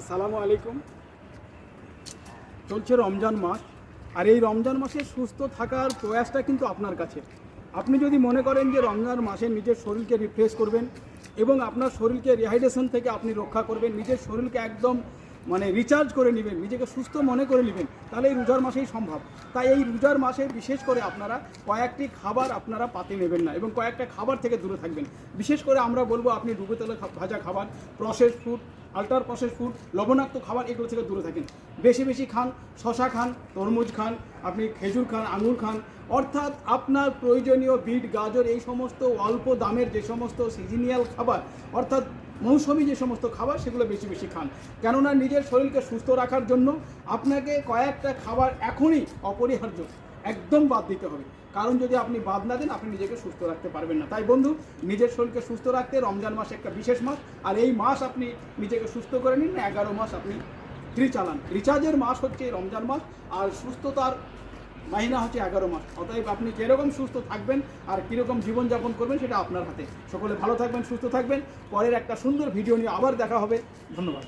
আসসালামু আলাইকুম। চলছে রমজান মাস, আর এই রমজান মাসে সুস্থ থাকার প্রয়াসটা কিন্তু আপনার কাছে। আপনি যদি মনে করেন যে রমজান মাসে নিজের শরীরকে রিফ্রেশ করবেন এবং আপনার শরীরকে রিহাইড্রেশন থেকে আপনি রক্ষা করবেন, নিজের শরীরকে একদম রিচার্জ করে নেবেন, নিজেকে সুস্থ মনে করে নেবেন, তাহলে এই রোজার মাসেই সম্ভব। তাই এই রোজার মাসে বিশেষ করে আপনারা কয়েকটি খাবার আপনারা পাতে নেবেন না এবং কয়েকটা খাবার থেকে দূরে থাকবেন। বিশেষ করে আমরা বলবো আপনি ডুবো তেলে ভাজা খাবার, processed food, ultra processed food, লবণাক্ত খাবার, এগুলো থেকে দূরে থাকেন। বেশি বেশি খান, শশা খান, তরমুজ খান, আপনি খেজুর খান, আঙুর খান, অর্থাৎ আপনার প্রয়োজনীয় বিট, গাজর, এই সমস্ত অল্প দামের যে সমস্ত সিজনিয়াল খাবার, অর্থাৎ মৌসুমি যে সমস্ত খাবার, সেগুলো বেশি বেশি খান। কেননা নিজের শরীরকে সুস্থ রাখার জন্য আপনাকে কয়েকটা খাবার এখনই অপরিহার্য একদম বাদ দিতে হবে। কারণ যদি আপনি বাদ না দেন, আপনি নিজেকে সুস্থ রাখতে পারবেন না। তাই বন্ধু, নিজের শরীরকে সুস্থ রাখতে রমজান মাস একটা বিশেষ মাস, আর এই মাস আপনি নিজেকে সুস্থ করে নিন। 11 মাস আপনি ফ্রি চালান। রিচার্জের মাস হচ্ছে রমজান মাস, আর সুস্থতার মাহিনা হচ্ছে 11 মাস। অতএব আপনি যেরকম সুস্থ থাকবেন আর কীরকম জীবনযাপন করবেন সেটা আপনার হাতে। সকলে ভালো থাকবেন, সুস্থ থাকবেন। পরের একটা সুন্দর ভিডিও নিয়ে আবার দেখা হবে। ধন্যবাদ।